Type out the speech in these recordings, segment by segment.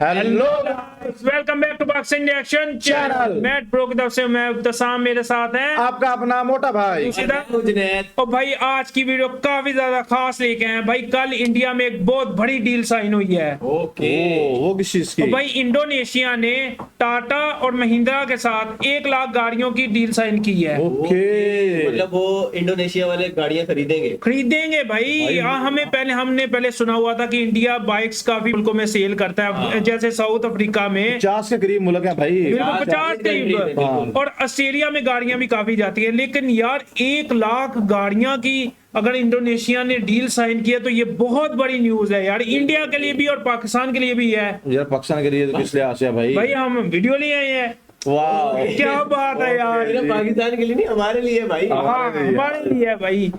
Hello welcome back to boxing reaction channel. Matt Pro की तरफ से मैं इब्तिसाम, मेरे साथ हैं आपका अपना मोटा भाई और भाई आज की वीडियो काफी ज्यादा खास लेके हैं भाई। कल इंडिया में एक बहुत बड़ी डील साइन हुई है। वो किस चीज की? भाई इंडोनेशिया ने टाटा और महिंद्रा के साथ 1 लाख गाड़ियों की डील साइन की है। मतलब वो इंडोनेशिया वाले गाड़ियां खरीदेंगे भाई। हमने पहले सुना हुआ था कि इंडिया बाइक्स काफी मुल्कों में सेल करता है, जैसे साउथ अफ्रीका में 50 के करीब मुल्क है भाई। 50 करीब, और ऑस्ट्रेलिया में गाड़ियां भी काफी जाती है। लेकिन यार 1 लाख गाड़ियां की अगर इंडोनेशिया ने डील साइन किया तो ये बहुत बड़ी न्यूज है यार, इंडिया के लिए भी और पाकिस्तान के लिए भी है। यार पाकिस्तान के लिए तो किस लिहाज से है भाई? हम वीडियो लिए आए हैं। वाह क्या बात है यार, पाकिस्तान के लिए नहीं, हमारे लिए भाई। हमारे लिए है भाई।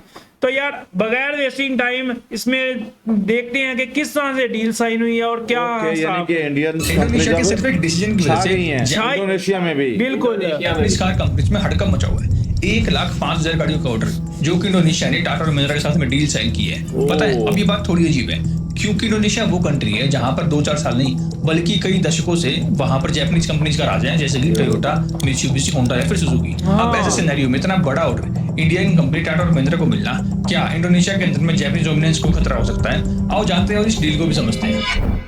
तो यार बगैर वेस्टिंग टाइम इसमें देखते हैं कि किस तरह से डील साइन हुई है और क्या यानी कि इंडोनेशिया के सिर्फ एक डिसीजन की वजह से इंडोनेशिया में भी बिल्कुल जापानीज कार कंपनीज में हड़कंप मचा हुआ है। 1,05,000 गाड़ियों का ऑर्डर जो कि इंडोनेशिया ने टाटा और महिंद्रा के साथ में डील साइन की है। पता है अब ये बात थोड़ी अजीब है क्योंकि इंडोनेशिया वो कंट्री है जहां पर 2-4 साल नहीं बल्कि कई दशकों से वहां पर जापानीज कंपनीज का राज है, जैसे कि टोयोटा, मित्सुबिशी, होंडा या फिर सुजुकी। अब ऐसे सिनेरियो में इतना बड़ा ऑर्डर इंडियन कंपनी टाटा और महिंद्रा को मिलना क्या इंडोनेशिया के अंदर में जापानीज डोमिनेंस को खतरा हो सकता है? आओ जानते हैं और इस डील को भी समझते हैं।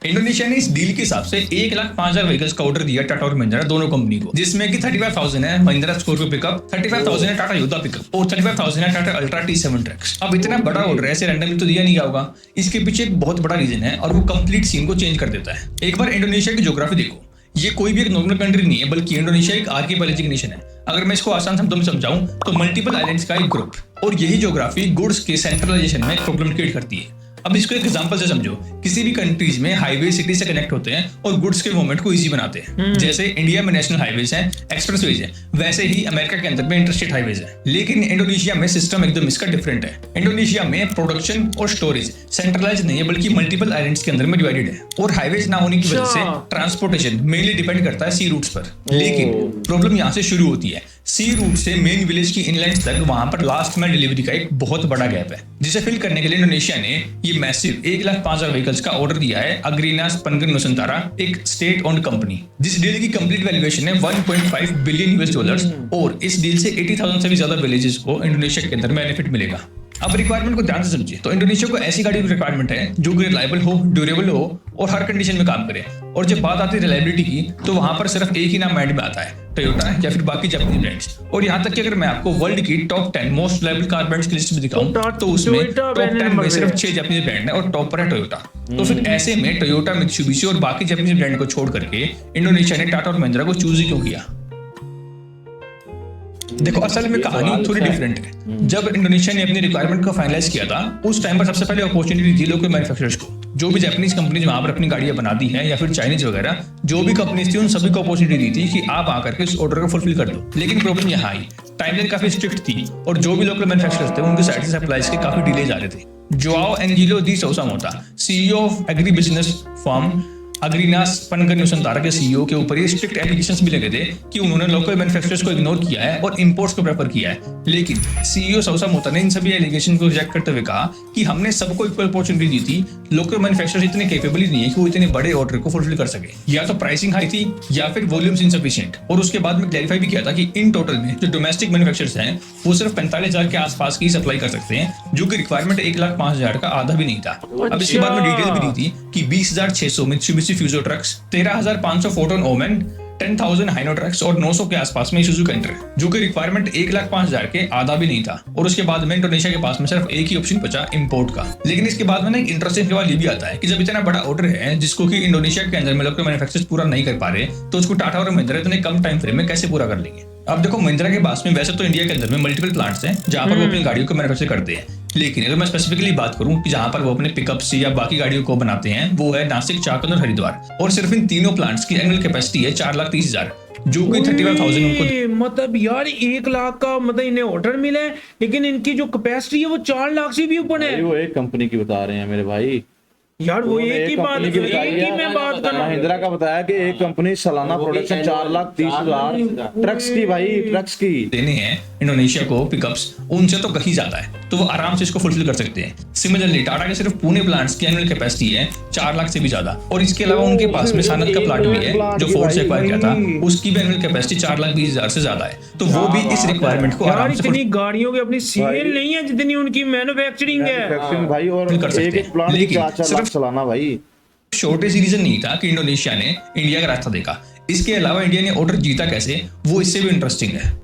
इंडोनेशिया ने इस डील के हिसाब से 1,05,000 व्हीकल्स का ऑर्डर दिया टाटा और महिंद्रा दोनों कंपनी को, जिसमें कि 35,000 है महिंद्रा स्कॉर्पियो पिकअप, 35,000 है टाटा योद्धा पिकअप और 35,000 है टाटा अल्ट्रा T7 ट्रक्स। अब इतना बड़ा ऑर्डर ऐसे रैंडमली तो दिया नहीं गया होगा, इसके पीछे एक बहुत बड़ा रीजन है और वो कंप्लीट सीन को चेंज कर देता है। एक बार इंडोनेशिया की ज्योग्राफी देखो, ये कोई भी एक नॉर्मल कंट्री नहीं है बल्कि इंडोनेशिया एक आर्किपेलाजिक नेशन है। अगर मैं इसको आसान शब्दों में समझाऊं तो मल्टीपल आइलैंड्स का एक ग्रुप, और यही ज्योग्राफी गुड्स के सेंट्रलाइजेशन में प्रॉब्लम क्रिएट करती है। अब इसको एक एग्जांपल से समझो, किसी भी कंट्रीज में हाईवे सिटी से कनेक्ट होते हैं और गुड्स के मूवमेंट को इजी बनाते हैं। जैसे इंडिया में नेशनल हाईवेज हैं, एक्सप्रेसवेज हैं, वैसे ही अमेरिका के अंदर में इंटरस्टेट हाईवेज हैं। लेकिन इंडोनेशिया में सिस्टम एकदम इसका डिफरेंट है। इंडोनेशिया में प्रोडक्शन और स्टोरेज सेंट्रलाइज नहीं है बल्कि मल्टीपल आइलैंड्स के अंदर में डिवाइडेड है, और हाईवेज ना होने की वजह से ट्रांसपोर्टेशन मेनली डिपेंड करता है सी रूट्स पर। लेकिन प्रॉब्लम यहाँ से शुरू होती है। सी रूट से मेन विलेज की इनलैंड तक वहां पर लास्ट माइल डिलीवरी का एक बहुत बड़ा गैप है, जिसे फिल करने के लिए इंडोनेशिया ने ये मैसिव 1,05,000 व्हीकल्स का ऑर्डर दिया है अग्रीनास पनगन नुसंतारा, एक स्टेट ओन्ड कंपनी। जिस डील की कंप्लीट वैल्यूएशन है $1.5 बिलियन और इस डील से 80,000 से भी ज्यादा विलेजेस को इंडोनेशिया के अंदर बेनिफिट मिलेगा। अब रिक्वायरमेंट को ध्यान से समझिए तो इंडोनेशिया को ऐसी गाड़ी की रिक्वायरमेंट है जो कि रिलायबल हो, ड्यूरेबल हो और हर कंडीशन में काम करे। और जब बात आती है रिलायबिलिटी की तो वहां पर सिर्फ एक ही नाम माइंड में आता है, टोयोटा या फिर बाकी जापानीज ब्रांड्स। और यहाँ तक कि अगर मैं आपको वर्ल्ड की top 10 most reliable car brands की लिस्ट में दिखाऊं तो उसमें टॉप 10 में सिर्फ 6 जापानीज ब्रांड है और टॉप पर है टोयोटा। तो फिर ऐसे में टोयोटा, मित्सुबिशी और बाकी जापानीज ब्रांड को छोड़ करके इंडोनेशिया ने टाटा और महिंद्रा को चूज क्यों किया? देखो असल में कहानी थोड़ी डिफरेंट है। जब इंडोनेशिया ने अपनी रिक्वायरमेंट को फाइनलाइज किया था उस टाइम पर सबसे पहले अपॉर्चुनिटी दी लोकल मैन्युफैक्चरर्स को, जो भी जापानीज कंपनीज वहां पर अपनी गाड़ियां बनाती हैं या फिर चाइनीज वगैरह जो भी कंपनीज थी उन सभी को अपॉर्चुनिटी दी थी कि आप आकर के इस ऑर्डर को फुलफिल कर दो। लेकिन प्रॉब्लम यहाँ आई, टाइमलाइन काफी स्ट्रिक्ट थी और जो भी लोकल मैन्युफैक्चरर्स थे उनकी साइड से सप्लाईज के काफी डिलेज आ रहे थे। Joao Angelo de Sousa Mota, CEO of agri business firm Agrinas Pangan Nusantara के सीईओ के ऊपर ये स्ट्रिक्ट एप्लीकेशंस भी लगे थे कि उन्होंने लोकल मैन्युफैक्चरर्स को इग्नोर किया है और इंपोर्ट्स को प्रेफर किया है। लेकिन सीईओ सोसा मोटा ने इन सभी एलिगेशन को रिजेक्ट करते हुए कहा कि हमने सबको इक्वल अपॉर्चुनिटी दी थी, लोकल मैन्युफैक्चरर्स इतने केपेबल ही नहीं है कि वो इतने बड़े ऑर्डर को फुलफिल कर सके। या तो प्राइसिंग हाई थी या फिर वॉल्यूम्स इनसफिशिएंट। और उसके बाद में क्लैरिफाई भी किया था कि इन टोटल में जो डोमेस्टिक मैन्युफैक्चरर्स हैं वो सिर्फ 45,000 के आसपास की सप्लाई कर सकते हैं, जो कि रिक्वायरमेंट 1,05,000 का आधा भी नहीं था। अब इसके बाद में डिटेल भी दी थी कि 20,600 Mitsubishi Fuso trucks, 13,500 Foton Omen, 10,000 Hino trucks और 900 के आसपास में सुजुकी एंटर, जो कि रिक्वायरमेंट 1,05,000 के आधा भी नहीं था। और उसके बाद में इंडोनेशिया के पास में सिर्फ एक ही ऑप्शन बचा इंपोर्ट का। लेकिन इसके बाद में ना एक इंटरेस्टिंग सवाल ये भी आता है कि जब इतना बड़ा ऑर्डर है जिसको कि इंडोनेशिया के अंदर में लोकल मैन्युफैक्चरर्स पूरा नहीं कर पा रहे तो उसको टाटा और महिंद्रा इतने कम टाइम फ्रेम में कैसे पूरा कर लेंगे? अब देखो महिंद्रा के पास में वैसे तो इंडिया के अंदर में मल्टीपल प्लांट्स हैं जहां पर वो अपनी गाड़ियों को मैन्युफैक्चर करते हैं, लेकिन अगर मैं स्पेसिफिकली बात करूं कि जहां पर वो अपने पिकअप्स या बाकी गाड़ियों को बनाते हैं वो है नासिक, चाकंद और हरिद्वार। और सिर्फ इन तीनों प्लांट्स की एनुअल कैपेसिटी है 4,30,000, जो कि 35,000 उनको मतलब यार 1 लाख का मतलब इन्हें ऑर्डर मिला है, लेकिन इनकी जो कैपेसिटी है वो 4 लाख से भी ऊपर है। वो एक कंपनी की बता रहे हैं मेरे भाई यार। वो एक ही बात मैं बात कर रहा हूं। महिंद्रा का बताया कि एक कंपनी सालाना प्रोडक्शन 4,30,000 ट्रक्स की भाई, ट्रक्स की देने हैं इंडोनेशिया को पिकअप्स, उनसे तो कहीं ज्यादा है। तो वो आराम से इसको फुलफिल कर सकते हैं। सिमिलरली टाटा के सिर्फ पुणे प्लांट्स की एनुअल कैपेसिटी है 4 लाख से भी ज्यादा, और इसके अलावा उनके पास में सानत का प्लांट भी है जो फोर्ड से एक्वायर किया था, उसकी भी एनुअल कैपेसिटी 4,20,000 से ज्यादा है। तो वो भी इस रिक्वायरमेंट को यार आराम से इतनी गाड़ियों की अपनी सेल नहीं है जितनी उनकी मैन्युफैक्चरिंग है। मैन्युफैक्चरिंग भाई, और कर सकते एक हैं। एक प्लांट लेकिन 4-4 लाख सिर्फ चलाना भाई। शॉर्टेज रीजन नहीं था कि इंडोनेशिया ने इंडिया का रास्ता देखा। इसके अलावा इंडिया ने ऑर्डर जीता कैसे, वो इससे भी इंटरेस्टिंग है।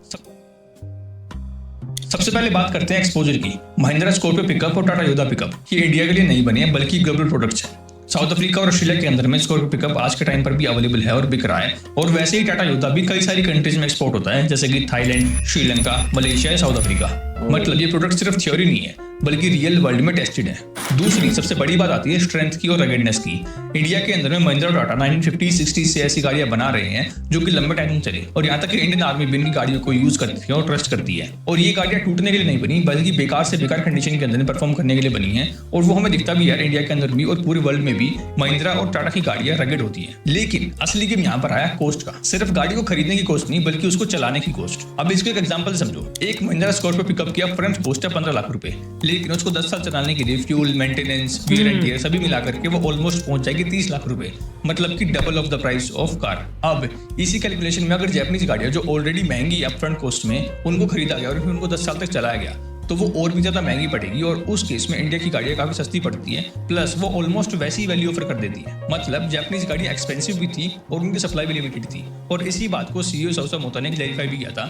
सबसे पहले बात करते हैं एक्सपोजर की। महिंद्रा स्कॉर्पियो पिकअप और टाटा योदा पिकअप ये इंडिया के लिए नहीं बने हैं बल्कि ग्लोबल प्रोडक्ट्स हैं। साउथ अफ्रीका और ऑस्ट्रेलिया के अंदर में स्कॉर्पियो पिकअप आज के टाइम पर भी अवेलेबल है और बिक रहा है, और वैसे ही टाटा योदा भी कई सारी कंट्रीज में एक्सपोर्ट होता है, जैसे कि थाईलैंड, श्रीलंका, मलेशिया या साउथ अफ्रीका। मतलब ये प्रोडक्ट सिर्फ थ्योरी नहीं है बल्कि रियल वर्ल्ड में टेस्टेड है। दूसरी सबसे बड़ी बात आती है स्ट्रेंथ की और रगेडनेस की। इंडिया के अंदर में महिंद्रा और टाटा 1950-60 से ऐसी गाड़ियां बना रहे हैं जो कि लंबे टाइम तक चले, और यहाँ तक कि इंडियन आर्मी भी इनकी गाड़ियों को यूज करती है और ट्रस्ट करती है। और ये गाड़ियां टूटने के लिए नहीं बनी बल्कि बेकार से बेकार कंडीशन के अंदर में परफॉर्म करने के लिए बनी है, और वो हमें दिखता भी है इंडिया के अंदर भी और पूरे वर्ल्ड में भी महिंद्रा और टाटा की गाड़ियां रगेड होती है। लेकिन असली गेम यहाँ पर आया कॉस्ट का। सिर्फ गाड़ी को खरीदने की कॉस्ट नहीं बल्कि उसको चलाने की कॉस्ट। अब इसको एक एग्जांपल समझो। एक महिंद्रा स्कॉर्पियो पिकअप की अपफ्रंट कॉस्ट है 15 लाख रुपए, लेकिन उसको 10 साल चलाने के लिए fuel, maintenance, wear and tear सभी मिला करके वो ऑलमोस्ट पहुंच जाएगी 30 लाख रुपए, मतलब कि double of the price of car. अब इसी कैलकुलेशन में अगर जापानीज गाड़ियां जो ऑलरेडी महंगी है अपफ्रंट कॉस्ट में उनको खरीदा गया और फिर उनको 10 साल तक चलाया गया तो वो और भी ज्यादा महंगी पड़ेगी, और उस केस में इंडिया की गाड़ियां काफी सस्ती पड़ती है, प्लस वो ऑलमोस्ट वैसी वैल्यू ऑफर कर देती है। मतलब जापानीज गाड़ी एक्सपेंसिव भी थी और उनकी सप्लाई भी लिमिटेड थी, और इसी बात को सीईओ साउसा मोता ने क्लैरिफाई भी किया था।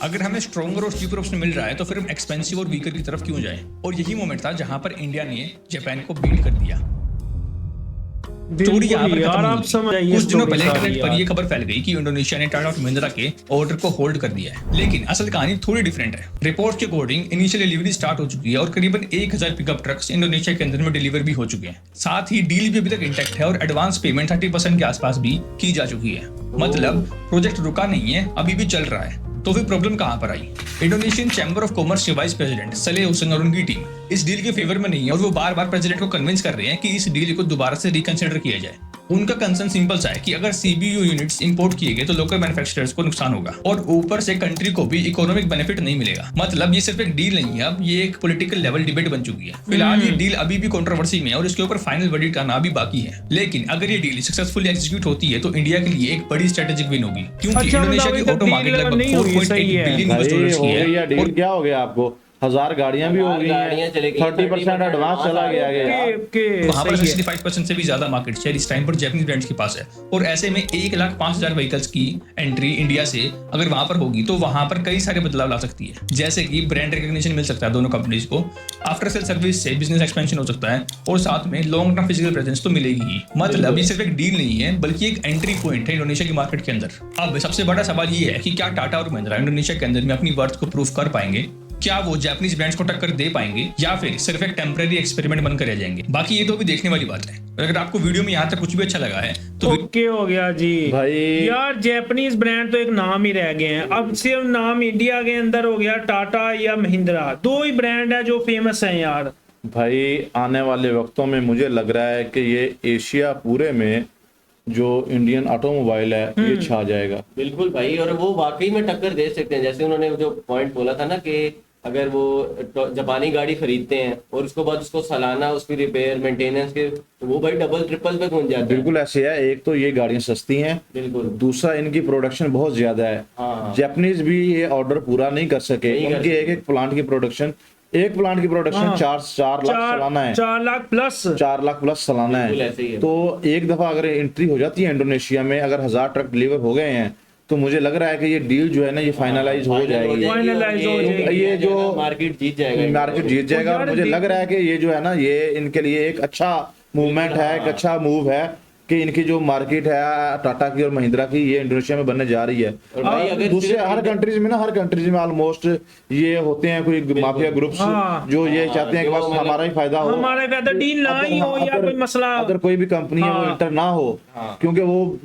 अगर हमें स्ट्रॉन्गर और चीपर ऑप्शन मिल रहा है तो फिर हम एक्सपेंसिव और वीकर की तरफ क्यों जाएं? और यही मोमेंट था जहां पर इंडिया ने जापान को बीट कर दिया। स्टोरी यहाँ पर खत्म नहीं होती। कुछ दिनों पहले इंटरनेट पर ये खबर फैल गई कि इंडोनेशिया ने टाटा और महिंद्रा के ऑर्डर को होल्ड कर दिया है, लेकिन असल कहानी थोड़ी डिफरेंट है। रिपोर्ट के अकॉर्डिंग इनिशियल डिलीवरी स्टार्ट हो चुकी है और करीबन 1000 पिकअप ट्रक्स इंडोनेशिया के अंदर में डिलीवर भी हो चुके हैं। साथ ही डील भी अभी तक इंटैक्ट है और एडवांस पेमेंट 30% के आसपास भी की जा चुकी है। मतलब प्रोजेक्ट रुका नहीं है, अभी भी चल रहा है। तो फिर प्रॉब्लम कहां पर आई? इंडोनेशियन चैम्बर ऑफ कॉमर्स के वाइस प्रेसिडेंट सलेह हुसैन और उनकी टीम इस डील के फेवर में नहीं है, और वो बार बार प्रेसिडेंट को कन्विंस कर रहे हैं कि इस डील को दोबारा से रिकंसिडर किया जाए। उनका कंसर्न सिंपल सा है कि अगर सीबीयू यूनिट्स इंपोर्ट किए गए तो लोकल मैन्युफैक्चरर्स को नुकसान होगा, और ऊपर से कंट्री को भी इकोनॉमिक बेनिफिट नहीं मिलेगा। मतलब ये सिर्फ एक डील नहीं है, अब ये एक पॉलिटिकल लेवल डिबेट बन चुकी है। फिलहाल ये डील अभी भी कंट्रोवर्सी में है और इसके ऊपर फाइनल वर्डिक्ट आना भी बाकी है। लेकिन अगर ये डील सक्सेसफुली एग्जीक्यूट होती है तो इंडिया के लिए एक बड़ी स्ट्रेटेजिक विन होगी, क्योंकि इंडोनेशिया की ऑटो मार्केट लगभग 4.8 बिलियन यूएस डॉलर्स की है। डील क्या हो गया आपको? 1000 गाड़ियां भी हो गई हैं, 30% एडवांस चला गया वहां पर 65% से भी ज्यादा मार्केट शेयर इस टाइम पर जापानीज ब्रांड्स के पास है, और ऐसे में 1,05,000 व्हीकल्स की एंट्री इंडिया से अगर वहां पर होगी तो वहां पर कई सारे बदलाव ला सकती है, जैसे कि ब्रांड रिकॉग्निशन मिल सकता है दोनों कंपनीज को, आफ्टर सेल सर्विस से बिजनेस एक्सपेंशन हो सकता है, और साथ में लॉन्ग टर्म फिजिकल प्रेजेंस तो मिलेगी ही। मतलब ये सिर्फ एक डील नहीं है बल्कि एक एंट्री पॉइंट है इंडोनेशिया की मार्केट के अंदर। अब सबसे बड़ा सवाल ये है कि क्या टाटा और महिंद्रा इंडोनेशिया के अंदर में अपनी वर्थ को प्रूव कर पाएंगे? क्या वो जापानीज ब्रांड्स को टक्कर दे पाएंगे या फिर सिर्फ एक टेम्परेरी एक्सपेरिमेंट बनकर रह जाएंगे? बाकी ये तो भी देखने वाली बात है। अगर आपको वीडियो में यहाँ तक कुछ भी अच्छा लगा है तो ओके हो गया जी भाई। यार जापानीज ब्रांड तो एक नाम ही रह गए हैं, अब सिर्फ नाम इंडिया के अंदर हो गया टाटा या महिंद्रा, 2 ही ब्रांड है जो फेमस हैं यार। भाई आने वाले वक्तों में मुझे लग रहा है कि ये एशिया पूरे में जो इंडियन ऑटोमोबाइल है ये छा जाएगा। बिल्कुल भाई, और वो वाकई में टक्कर दे सकते हैं। जैसे उन्होंने जो पॉइंट बोला था ना कि अगर वो जापानी गाड़ी खरीदते हैं और उसके बाद उसको सालाना उसकी रिपेयर मेंटेनेंस के, तो वो भाई डबल ट्रिपल पे पहुंच जाते हैं। बिल्कुल ऐसे है। एक तो ये गाड़ियां सस्ती हैं, बिल्कुल। दूसरा इनकी प्रोडक्शन बहुत ज्यादा है। जापानीज भी ये ऑर्डर पूरा नहीं कर सके। उनकी एक प्लांट की प्रोडक्शन 4 लाख सालाना है, 4 लाख प्लस सालाना है। तो एक दफा अगर एंट्री हो जाती है इंडोनेशिया में, अगर 1000 ट्रक डिलीवर हो गए हैं तो मुझे लग रहा है कि ये डील जो है ना ये फाइनलाइज हो जाएगी। ये जो मार्केट जीत जाएगा और मुझे लग रहा है कि ये जो है ना ये इनके लिए एक अच्छा मूवमेंट है, एक अच्छा मूव है कि इनकी जो मार्केट है टाटा की और महिंद्रा की ये इंडोनेशिया में बनने जा रही है। और दूसरे हर कंट्रीज में ऑलमोस्ट ये होते हैं कोई माफिया ग्रुप्स जो ये चाहते हैं कि बस हमारा ही फायदा हो, डील ना ही हो या कोई मसला, अगर कोई भी कंपनी है वो इंटर ना हो, क्योंकि वो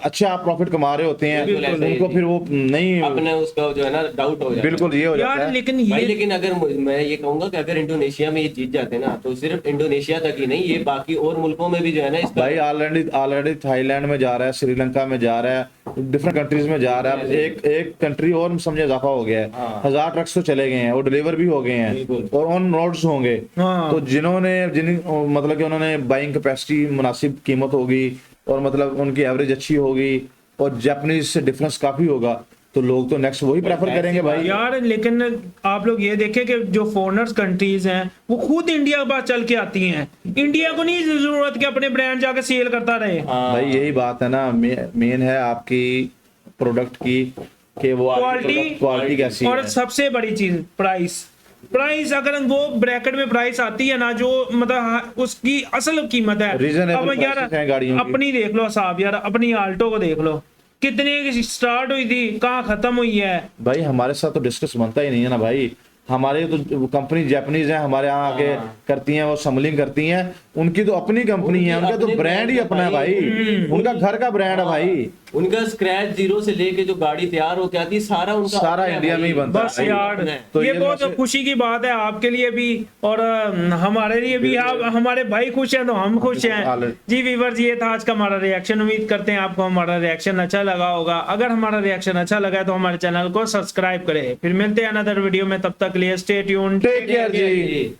अच्छा प्रॉफिट कमा रहे होते हैं, उनको फिर वो नहीं अपने उसका जो है ना डाउट हो जाता है। बिल्कुल ये हो जाता है। लेकिन अगर मैं ये कहूंगा कि अगर इंडोनेशिया में ये जीत जाते ना तो सिर्फ इंडोनेशिया तक ही नहीं, ये बाकी और मुल्कों में भी जो है ना इसका ऑलरेडी थाईलैंड में जा रहा है, श्रीलंका में जा रहा है, डिफरेंट कंट्रीज में जा रहा है। एक कंट्री और समझे इजाफा हो गया है, 1000 ट्रक्स तो चले गए हैं और डिलीवर भी हो गए हैं और ऑन रोड्स होंगे। तो मतलब कि उन्होंने बाइंग कैपेसिटी मुनासिब कीमत होगी और मतलब उनकी एवरेज अच्छी होगी और जापानीज से डिफरेंस काफी होगा, तो लोग तो नेक्स्ट वही प्रेफर करेंगे भाई यार। लेकिन आप लोग ये देखें कि जो फॉरेनर्स कंट्रीज हैं वो खुद इंडिया के पास चल के आती हैं, इंडिया को नहीं जरूरत कि अपने ब्रांड जाके सेल करता रहे। भाई यही बात है ना, मेन है आपकी प्रोडक्ट की कि वो क्वालिटी कैसी और है। सबसे बड़ी चीज प्राइस अगर वो ब्रैकेट में प्राइस आती है ना, जो मतलब उसकी असल कीमत है। Reasonable अब यार prices हैं गाड़ियों की। अपनी देख लो साहब यार, अपनी आल्टो को देख लो, कितने की स्टार्ट हुई थी, कहाँ खत्म हुई है। भाई हमारे साथ तो डिस्कस बनता ही नहीं है ना भाई, हमारे तो कंपनी जापानीज है, हमारे यहाँ आके करती हैं, वो समलिंग करती हैं, उनकी तो अपनी कंपनी है, उनका तो ब्रांड ही अपना है भाई, उनका घर का ब्रांड है भाई। उनका स्क्रैच जीरो से लेके जो गाड़ी तैयार होके आती है सारा उनका सारा अपना है इंडिया में ही भाई। बनता है बस भाई। यार तो ये ये बहुत वैसे- खुशी की बात है आपके लिए भी और हमारे लिए भी। आप हमारे भाई खुश हैं तो हम खुश हैं बिल्कुल। जी। व्यूअर्स, ये था आज का हमारा रिएक्शन। उम्मीद करते हैं आपको हमारा रिएक्शन अच्छा लगा होगा। अगर हमारा रिएक्शन अच्छा लगा है तो हमारे चैनल को सब्सक्राइब करें। फिर मिलते हैं अनदर वीडियो में, तब तक के लिए स्टे ट्यून्ड। टेक केयर जी।